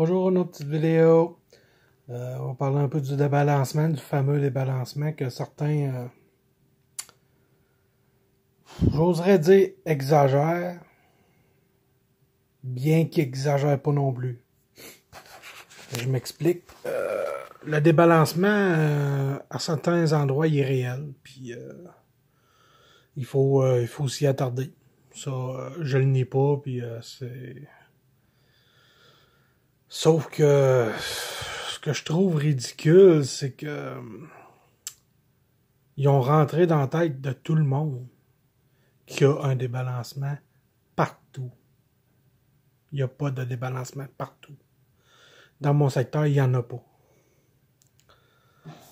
Bonjour, une autre petite vidéo. On va parler un peu du débalancement, du fameux débalancement que certains, j'oserais dire, exagèrent, bien qu'ils n'exagèrent pas non plus. Je m'explique. Le débalancement, à certains endroits, il est réel, puis il faut s'y attarder. Ça, je le nie pas, puis c'est... Sauf que ce que je trouve ridicule, c'est que ils ont rentré dans la tête de tout le monde qu'il y a un débalancement partout. Il n'y a pas de débalancement partout. Dans mon secteur, il n'y en a pas.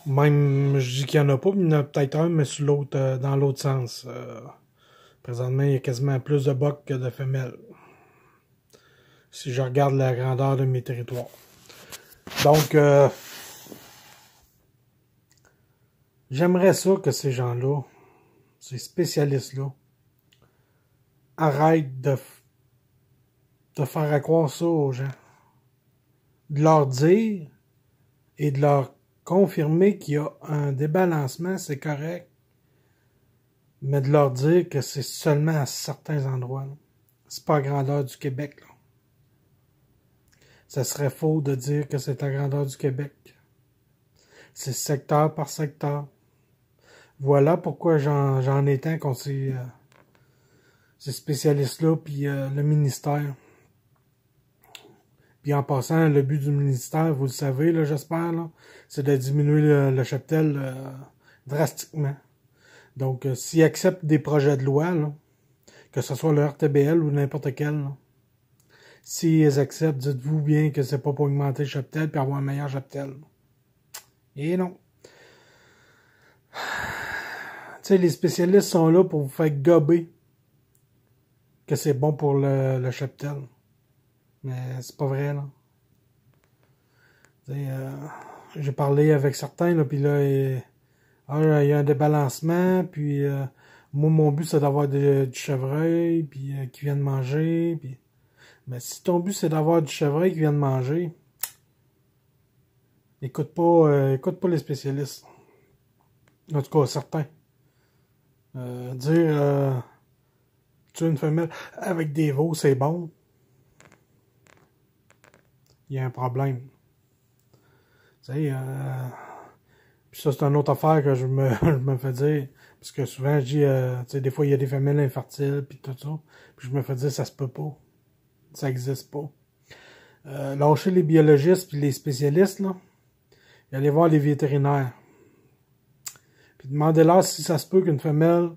Même, je dis qu'il n'y en a pas, mais il y en a peut-être un, mais sur l'autre, dans l'autre sens. Présentement, il y a quasiment plus de bocs que de femelles. Si je regarde la grandeur de mes territoires. Donc, j'aimerais ça que ces gens-là, ces spécialistes-là, arrêtent de faire croire ça aux gens. De leur dire et de leur confirmer qu'il y a un débalancement, c'est correct. Mais de leur dire que c'est seulement à certains endroits. C'est pas à grandeur du Québec. Là. Ça serait faux de dire que c'est à grandeur du Québec. C'est secteur par secteur. Voilà pourquoi j'en étends contre ces spécialistes-là, puis le ministère. Puis en passant, le but du ministère, vous le savez, là, j'espère, là, c'est de diminuer le cheptel drastiquement. Donc, s'ils acceptent des projets de loi, là, que ce soit le RTBL ou n'importe quel, s'ils acceptent, dites-vous bien que c'est pas pour augmenter le cheptel puis avoir un meilleur cheptel. Et non. Tu sais, les spécialistes sont là pour vous faire gober que c'est bon pour le cheptel. Mais c'est pas vrai, là. J'ai parlé avec certains, là, puis là, il y a un débalancement, puis moi, mon but, c'est d'avoir du chevreuil, puis qui viennent manger, puis... Mais si ton but, c'est d'avoir du chevreuil qui viennent manger, écoute pas les spécialistes. En tout cas, certains. Tu as une femelle avec des veaux, c'est bon. Il y a un problème. Tu sais, puis ça, c'est une autre affaire que je me fais dire. Parce que souvent, je dis, tu sais, des fois, il y a des femelles infertiles, puis tout ça. Puis je me fais dire, ça se peut pas. Ça existe pas. Lâchez les biologistes puis les spécialistes, là. Et allez voir les vétérinaires. Puis demandez-leur si ça se peut qu'une femelle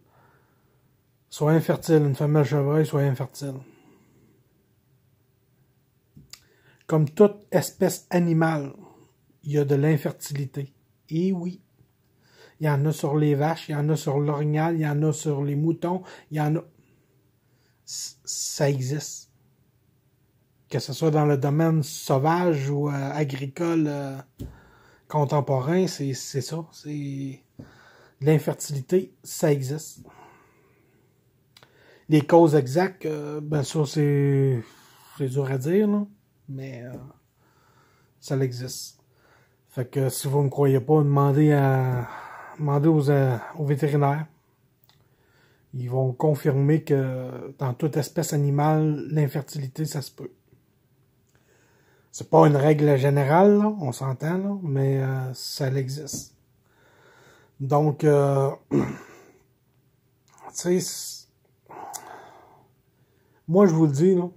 soit infertile, une femelle chevreuil soit infertile. Comme toute espèce animale, il y a de l'infertilité. Et oui. Il y en a sur les vaches, il y en a sur l'orignal, il y en a sur les moutons, il y en a... Ça existe. Que ce soit dans le domaine sauvage ou agricole contemporain, c'est ça. C'est l'infertilité, ça existe. Les causes exactes, ben ça c'est dur à dire, là, mais ça existe. Fait que si vous ne me croyez pas, demandez aux vétérinaires. Ils vont confirmer que dans toute espèce animale, l'infertilité, ça se peut. C'est pas une règle générale, là, on s'entend, là, mais ça existe. Donc, tu sais, moi je vous le dis, là,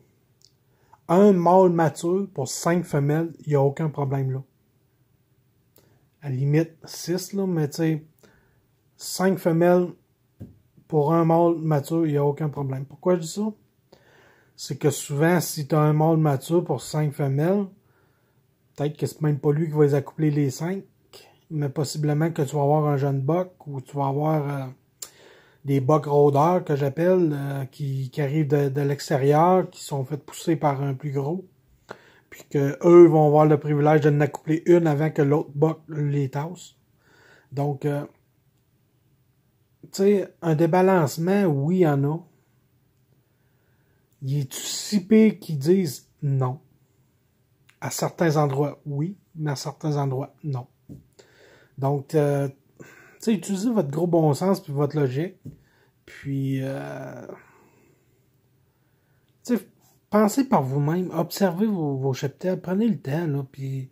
un mâle mature pour 5 femelles, il n'y a aucun problème là. À la limite 6, là, mais tu sais, 5 femelles pour un mâle mature, il n'y a aucun problème. Pourquoi je dis ça? C'est que souvent, si tu as un mâle mature pour 5 femelles, peut-être que c'est même pas lui qui va les accoupler les 5, mais possiblement que tu vas avoir un jeune boc ou tu vas avoir des bocs rôdeurs que j'appelle, qui arrivent de l'extérieur, qui sont faits pousser par un plus gros, puis que eux vont avoir le privilège de n'accoupler une avant que l'autre boc les tasse. Donc, tu sais, un débalancement, oui, il y en a. Il est si pire qu'ils disent non. À certains endroits, oui, mais à certains endroits, non. Donc, tu sais, utilisez votre gros bon sens puis votre logique. Puis, tu sais, pensez par vous-même, observez vos cheptels, prenez le temps, là, puis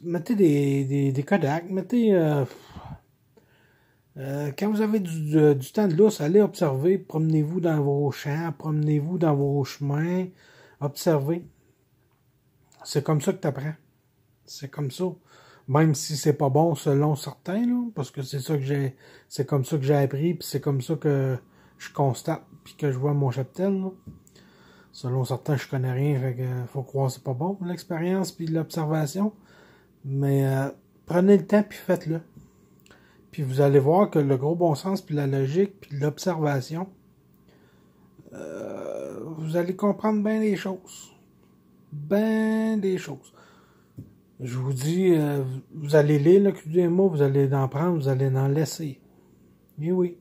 mettez des Kodak, mettez... quand vous avez du temps de lousse, allez observer, promenez-vous dans vos champs, promenez-vous dans vos chemins, observez. C'est comme ça que tu apprends. C'est comme ça. Même si c'est pas bon selon certains, là, parce que c'est comme ça que j'ai appris, puis c'est comme ça que je constate, puis que je vois mon cheptel, là. Selon certains, je connais rien, fait que faut croire que c'est pas bon, l'expérience puis l'observation. Mais prenez le temps puis faites-le. Puis vous allez voir que le gros bon sens puis la logique puis l'observation, vous allez comprendre bien des choses. Ben des choses. Je vous dis, vous allez lire le cul des mots, vous allez en prendre, vous allez en laisser. Et oui.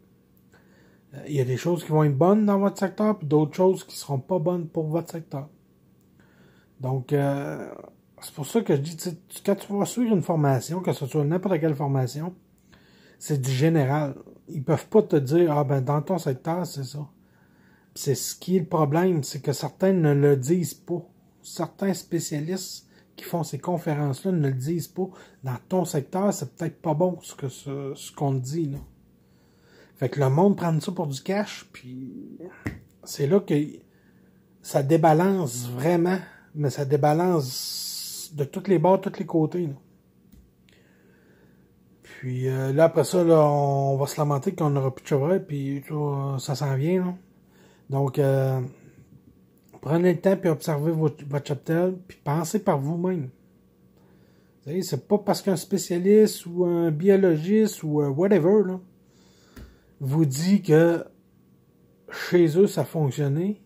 Il y a des choses qui vont être bonnes dans votre secteur, puis d'autres choses qui seront pas bonnes pour votre secteur. Donc, c'est pour ça que je dis, quand tu vas suivre une formation, que ce soit n'importe quelle formation, c'est du général. Ils peuvent pas te dire, ah ben dans ton secteur, c'est ça. C'est ce qui est le problème, c'est que certains ne le disent pas. Certains spécialistes qui font ces conférences-là ne le disent pas. Dans ton secteur, c'est peut-être pas bon ce qu'on te dit, là. Fait que le monde prend ça pour du cash, puis c'est là que ça débalance vraiment, mais ça débalance de tous les bords, de tous les côtés, là. Puis là, après ça, là, on va se lamenter qu'on n'aura plus de chevreuil, puis ça s'en vient, là. Donc, prenez le temps, puis observez votre cheptel, puis pensez par vous-même. Vous savez, c'est pas parce qu'un spécialiste, ou un biologiste, ou whatever, là, vous dit que chez eux, ça fonctionnait,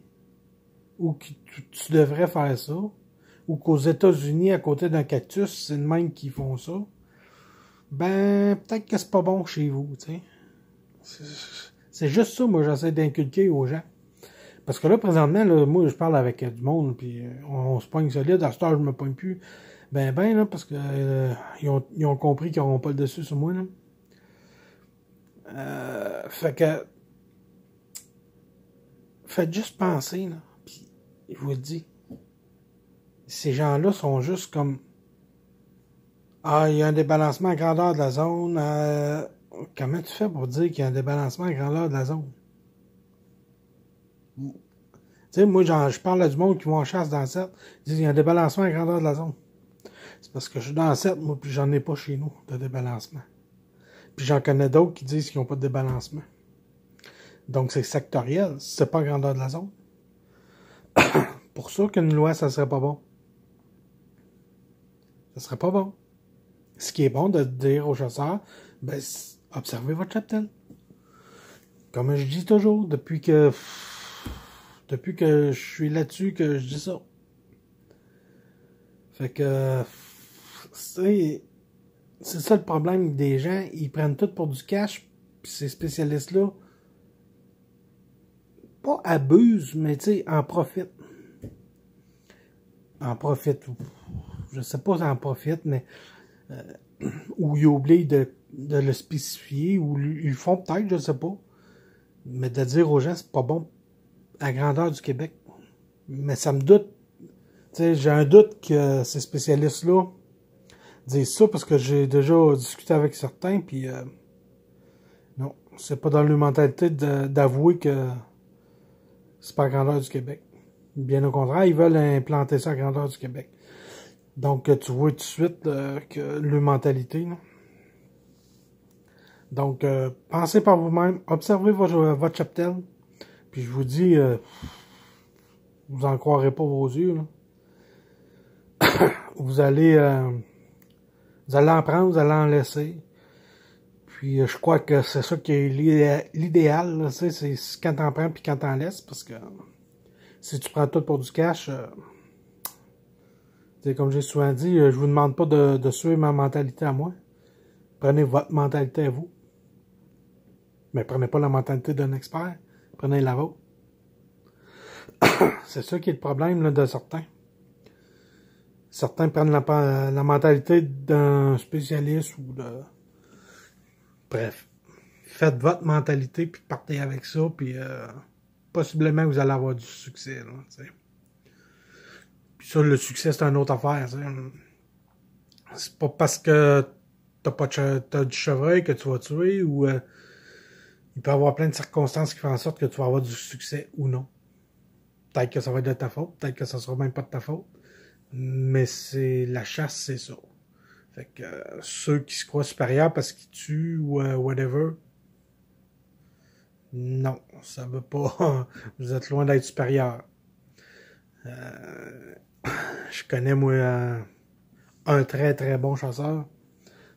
ou que tu devrais faire ça, ou qu'aux États-Unis, à côté d'un cactus, c'est le même qui font ça, ben, peut-être que c'est pas bon chez vous, tu sais. C'est juste ça, moi, j'essaie d'inculquer aux gens. Parce que là, présentement, là, moi, je parle avec du monde, puis on se pogne solide. À ce temps, je me pogne plus. Ben, là, parce que ils ont compris qu'ils n'auront pas le dessus sur moi, là. Fait que, faites juste penser, là. Puis, je vous le dis, ces gens-là sont juste comme, ah, il y a un débalancement à grandeur de la zone. Comment tu fais pour dire qu'il y a un débalancement à grandeur de la zone? Tu sais, moi, je parle à du monde qui vont en chasse dans le 7. Ils disent qu'il y a un débalancement à grandeur de la zone. C'est parce que je suis dans le 7, moi, puis j'en ai pas chez nous de débalancement. Puis j'en connais d'autres qui disent qu'ils n'ont pas de débalancement. Donc, c'est sectoriel. C'est pas à grandeur de la zone. Pour ça qu'une loi, ça serait pas bon. Ça serait pas bon. Ce qui est bon de dire aux chasseurs, ben, observez votre cheptel. Comme je dis toujours, depuis que je suis là-dessus, que je dis ça. Fait que, c'est ça le problème des gens, ils prennent tout pour du cash, puis ces spécialistes-là, pas abusent, mais tu sais, en profitent. En profitent. Je sais pas en profitent, mais ou ils oublient de le spécifier, ou ils le font peut-être, je sais pas. Mais de dire aux gens, c'est pas bon à grandeur du Québec. Mais ça me doute. Tu sais, j'ai un doute que ces spécialistes-là disent ça parce que j'ai déjà discuté avec certains, puis non, c'est pas dans leur mentalité d'avouer que c'est pas à grandeur du Québec. Bien au contraire, ils veulent implanter ça à grandeur du Québec. Donc, tu vois tout de suite que leur mentalité, là. Donc, pensez par vous-même, observez votre cheptel, puis je vous dis, vous en croirez pas vos yeux, là. Vous allez en prendre, vous allez en laisser. Puis je crois que c'est ça qui est l'idéal, c'est quand t'en prends puis quand t'en laisses, parce que si tu prends tout pour du cash, comme j'ai souvent dit, je vous demande pas de suivre ma mentalité à moi. Prenez votre mentalité à vous. Mais prenez pas la mentalité d'un expert, prenez la vôtre. C'est ça qui est le problème là, de certains. certains prennent la mentalité d'un spécialiste ou de... Bref, faites votre mentalité, puis partez avec ça, puis possiblement vous allez avoir du succès, là, t'sais. Puis ça, le succès, c'est une autre affaire, t'sais. C'est pas parce que t'as du chevreuil que tu vas tuer, ou il peut y avoir plein de circonstances qui font en sorte que tu vas avoir du succès ou non. Peut-être que ça va être de ta faute, peut-être que ça sera même pas de ta faute, mais c'est la chasse, c'est ça. Fait que ceux qui se croient supérieurs parce qu'ils tuent ou whatever, non, ça veut pas. Vous êtes loin d'être supérieur. Je connais, moi, un très très bon chasseur.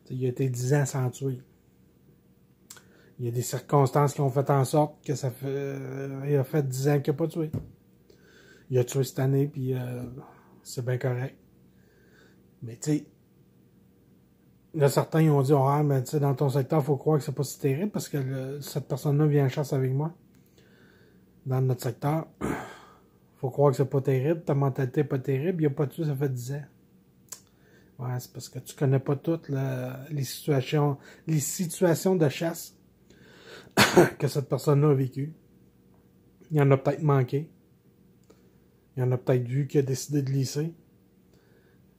Il a été 10 ans sans tuer. Il y a des circonstances qui ont fait en sorte que ça fait. Il a fait 10 ans qu'il n'a pas tué. Il a tué cette année, puis c'est bien correct. Mais tu sais, là, certains ils ont dit, ah, mais tu sais, dans ton secteur, il faut croire que c'est pas si terrible parce que cette personne-là vient en chasse avec moi. Dans notre secteur, faut croire que c'est pas terrible, ta mentalité n'est pas terrible, il n'y a pas de tué, ça fait 10 ans. Ouais, c'est parce que tu connais pas toutes les situations de chasse que cette personne-là a vécues. Il y en a peut-être manqué. Il y en a peut-être vu qui a décidé de lisser.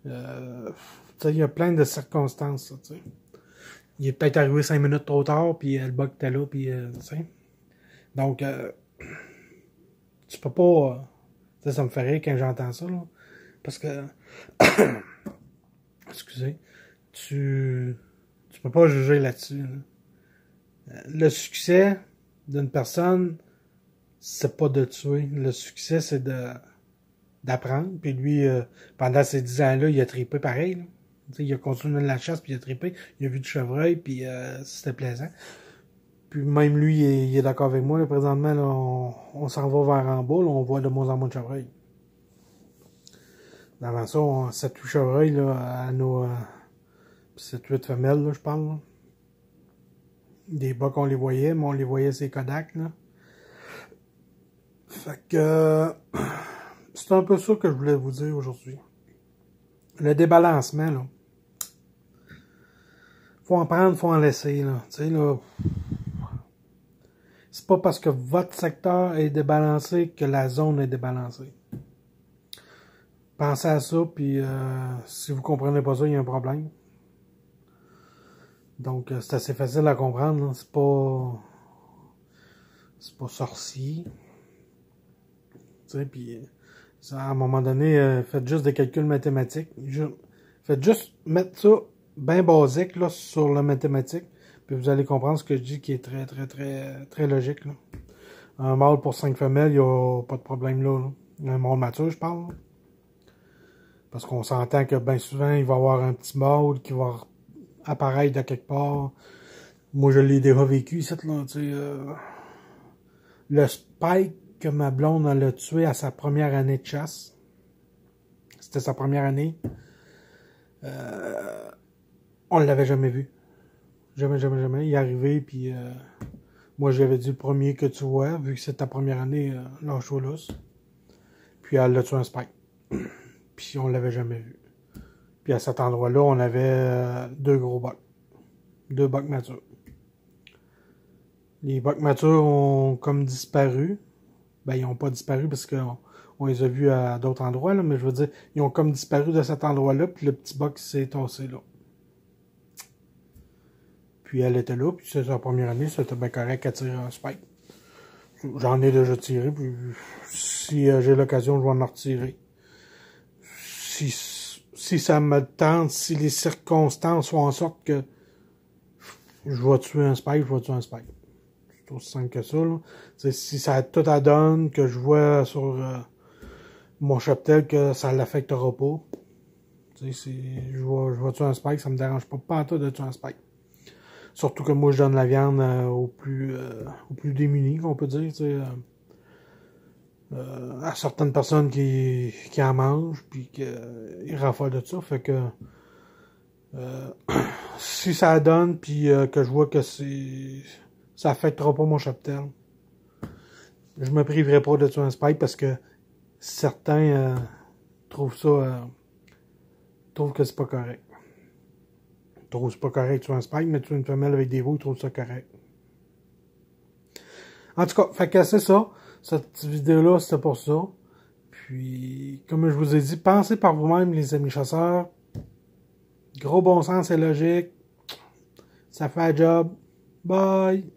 Tu sais, il y a plein de circonstances, tu sais. Il est peut-être arrivé 5 minutes trop tard, puis le bug était là, puis tu sais. Donc, tu peux pas... tu sais, ça me fait rire quand j'entends ça, là. Parce que... excusez. Tu peux pas juger là-dessus, là. Le succès d'une personne, c'est pas de tuer. Le succès, c'est d'apprendre. Puis lui, pendant ces 10 ans-là, il a trippé pareil, là. Il a continué la chasse, puis il a trippé. Il a vu du chevreuil, puis c'était plaisant. Puis même lui, il est d'accord avec moi. Là, présentement, là, on s'en va vers en bas. Là, on voit de moins en moins de chevreuil. Avant ça, 7-8 chevreuils là, à nos 7-8 femelles, là, je parle. Là. Des bucks, on les voyait, mais on les voyait ces Kodak. Là. Fait que c'est un peu ça que je voulais vous dire aujourd'hui. Le débalancement, là. Faut en prendre, faut en laisser, là. Tu sais, là. C'est pas parce que votre secteur est débalancé que la zone est débalancée. Pensez à ça, puis si vous comprenez pas ça, il y a un problème. Donc, c'est assez facile à comprendre. C'est pas sorcier. Tu sais, puis à un moment donné, faites juste des calculs mathématiques. Faites juste mettre ça bien basique là, sur la mathématique. Puis vous allez comprendre ce que je dis qui est très, très, très, très logique. Là. Un mâle pour 5 femelles, il n'y a pas de problème là. Un mâle mature, je parle. Là. Parce qu'on s'entend que bien souvent, il va y avoir un petit mâle qui va apparaître de quelque part. Moi, je l'ai déjà vécu, cette là, tu sais. Le spike que ma blonde elle a tué à sa première année de chasse. C'était sa première année. On l'avait jamais vu. Jamais, jamais, jamais. Il est arrivé, puis moi, j'avais dit le premier que tu vois, vu que c'est ta première année, lâche-toi lousse. Puis elle a tué un spike. Puis on l'avait jamais vu. Puis à cet endroit-là, on avait 2 gros bucks. 2 bucks matures. Les bucks matures ont comme disparu. Ben, ils n'ont pas disparu parce qu'on les a vus à d'autres endroits, là, mais je veux dire, ils ont comme disparu de cet endroit-là, puis le petit buck s'est tassé là. Puis elle était là, puis c'est sa première année, c'était bien correct à tirer un spike. J'en ai déjà tiré, puis si j'ai l'occasion, je vais en retirer. Si ça me tente, si les circonstances font en sorte que je vais tuer un spike, je vais tuer un spike. C'est aussi simple que ça, là. Si ça a tout à donne, que je vois sur mon cheptel que ça l'affectera pas. Si je vais tuer un spike, ça me dérange pas en tout de tuer un spike. Surtout que moi, je donne la viande aux plus démunis, on peut dire, à certaines personnes qui en mangent, puis qui raffolent de ça. Fait que si ça donne, puis que je vois que ça affectera pas mon cheptel, je me priverai pas de tuer un spike parce que certains trouvent ça trouvent que c'est pas correct. Ils trouvent que c'est pas correct, tu as un spike, mais tu as une femelle avec des veaux, ils trouvent ça correct. En tout cas, fait que c'est ça. Cette vidéo-là, c'était pour ça. Puis, comme je vous ai dit, pensez par vous-même, les amis chasseurs. Gros bon sens et logique. Ça fait un job. Bye!